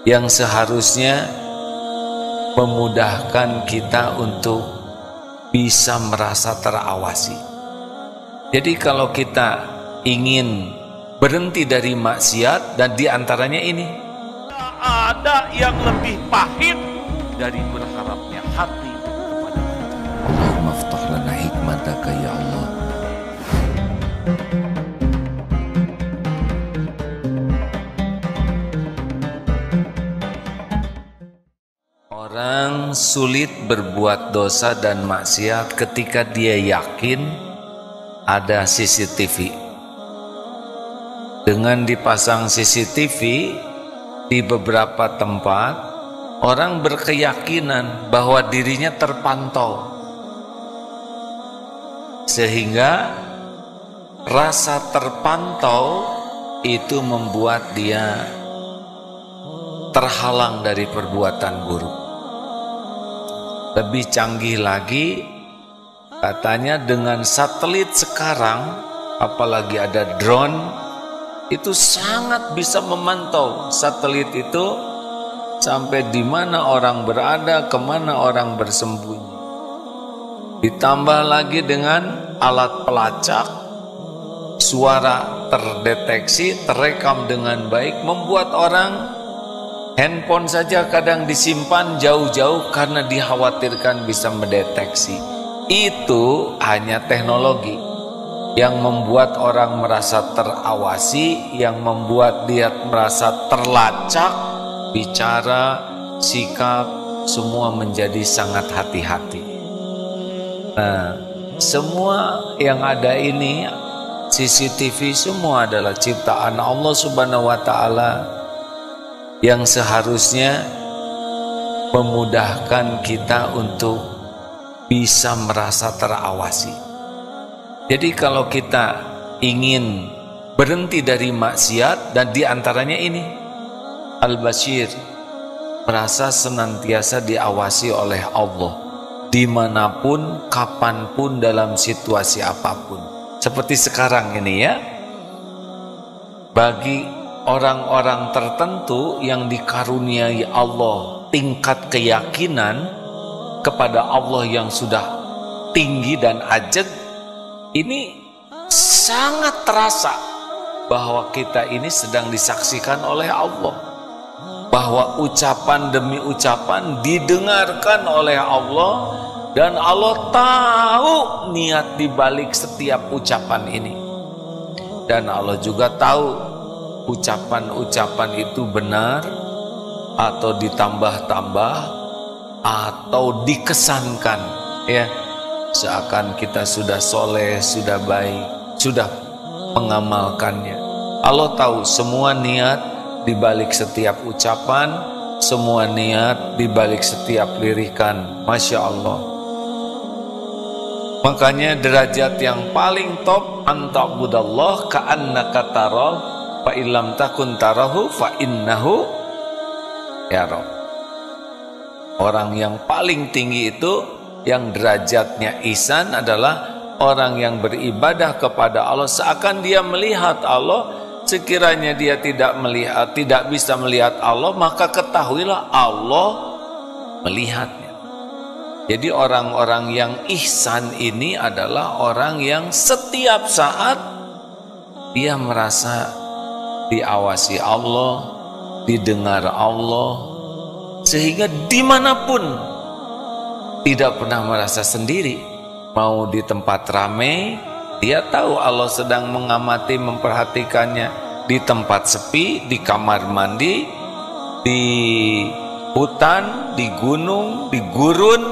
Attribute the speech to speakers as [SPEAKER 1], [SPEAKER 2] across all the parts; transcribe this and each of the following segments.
[SPEAKER 1] yang seharusnya memudahkan kita untuk bisa merasa terawasi. Jadi kalau kita ingin berhenti dari maksiat, dan diantaranya ini,
[SPEAKER 2] ada yang lebih pahit dari berharapnya hati kepada kita.
[SPEAKER 1] Allahumma aftah lana hikmataka ya Allah. Orang sulit berbuat dosa dan maksiat ketika dia yakin ada CCTV. Dengan dipasang CCTV di beberapa tempat, orang berkeyakinan bahwa dirinya terpantau, sehingga rasa terpantau itu membuat dia terhalang dari perbuatan buruk. Lebih canggih lagi, katanya dengan satelit sekarang, apalagi ada drone, itu sangat bisa memantau. Satelit itu sampai di mana orang berada, kemana orang bersembunyi. Ditambah lagi dengan alat pelacak, suara terdeteksi, terekam dengan baik, membuat orang handphone saja kadang disimpan jauh-jauh karena dikhawatirkan bisa mendeteksi. Itu hanya teknologi yang membuat orang merasa terawasi, yang membuat dia merasa terlacak, bicara, sikap, semua menjadi sangat hati-hati. Nah, semua yang ada ini, CCTV semua adalah ciptaan Allah Subhanahu wa Ta'ala, yang seharusnya memudahkan kita untuk bisa merasa terawasi. Jadi kalau kita ingin berhenti dari maksiat, dan diantaranya ini, Al-Bashir, merasa senantiasa diawasi oleh Allah, dimanapun, kapanpun, dalam situasi apapun. Seperti sekarang ini ya, bagi orang-orang tertentu yang dikaruniai Allah tingkat keyakinan kepada Allah yang sudah tinggi dan ajeg, ini sangat terasa bahwa kita ini sedang disaksikan oleh Allah, bahwa ucapan demi ucapan didengarkan oleh Allah, dan Allah tahu niat dibalik setiap ucapan ini, dan Allah juga tahu ucapan-ucapan itu benar atau ditambah-tambah atau dikesankan, ya, seakan kita sudah soleh, sudah baik, sudah mengamalkannya. Allah tahu semua niat dibalik setiap ucapan, semua niat dibalik setiap lirikan. Masya Allah. Makanya derajat yang paling top, anta'budallah ka'annaka tarah, fa illam takun tarahu fa innahu yarah. Orang yang paling tinggi itu, yang derajatnya ihsan, adalah orang yang beribadah kepada Allah seakan dia melihat Allah. Sekiranya dia tidak melihat, tidak bisa melihat Allah, maka ketahuilah Allah melihatnya. Jadi orang-orang yang ihsan ini adalah orang yang setiap saat dia merasa diawasi Allah, didengar Allah, sehingga dimanapun tidak pernah merasa sendiri. Mau di tempat ramai, dia tahu Allah sedang mengamati, memperhatikannya. Di tempat sepi, di kamar mandi, di hutan, di gunung, di gurun,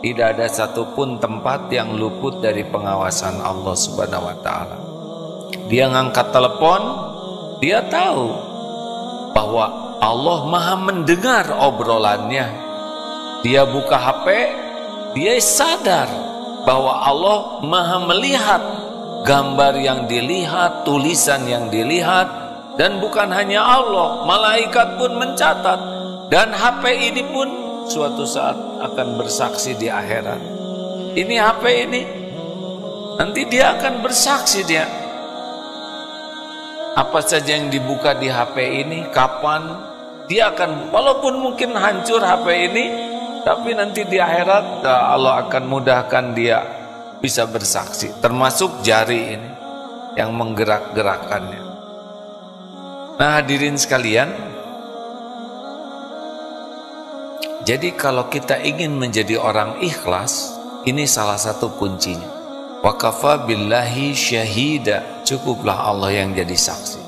[SPEAKER 1] tidak ada satupun tempat yang luput dari pengawasan Allah Subhanahu wa Ta'ala. Dia ngangkat telepon, dia tahu bahwa Allah Maha mendengar obrolannya. Dia buka HP, dia sadar bahwa Allah Maha melihat gambar yang dilihat, tulisan yang dilihat, dan bukan hanya Allah, malaikat pun mencatat, dan HP ini pun suatu saat akan bersaksi di akhirat. Ini HP ini, nanti dia akan bersaksi dia. Apa saja yang dibuka di HP ini, kapan, Dia akan, walaupun mungkin hancur HP ini, tapi nanti di akhirat Allah akan mudahkan dia bisa bersaksi, termasuk jari ini yang menggerak-gerakkannya. Nah hadirin sekalian, jadi kalau kita ingin menjadi orang ikhlas, ini salah satu kuncinya. Wa kafa billahi syahida, cukuplah Allah yang jadi saksi.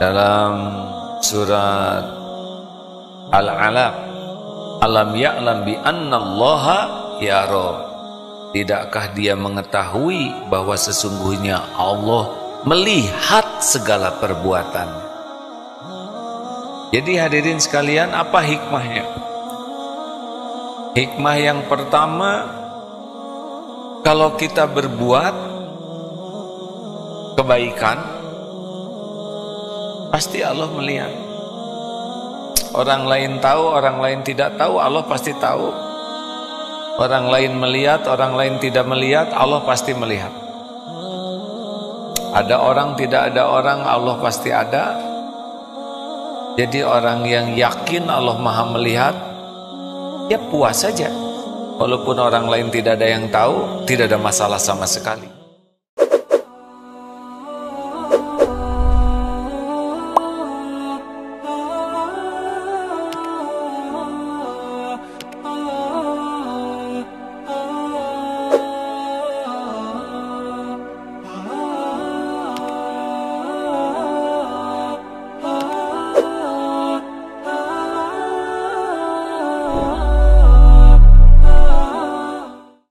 [SPEAKER 1] Dalam surat Al-Alaq, alam ya'lam bi annallaha yara, tidakkah dia mengetahui bahwa sesungguhnya Allah melihat segala perbuatan. Jadi hadirin sekalian, apa hikmahnya? Hikmah yang pertama, kalau kita berbuat kebaikan, pasti Allah melihat. Orang lain tahu, orang lain tidak tahu, Allah pasti tahu. Orang lain melihat, orang lain tidak melihat, Allah pasti melihat. Ada orang, tidak ada orang, Allah pasti ada. Jadi orang yang yakin Allah Maha melihat, ya puas saja. Walaupun orang lain tidak ada yang tahu, tidak ada masalah sama sekali.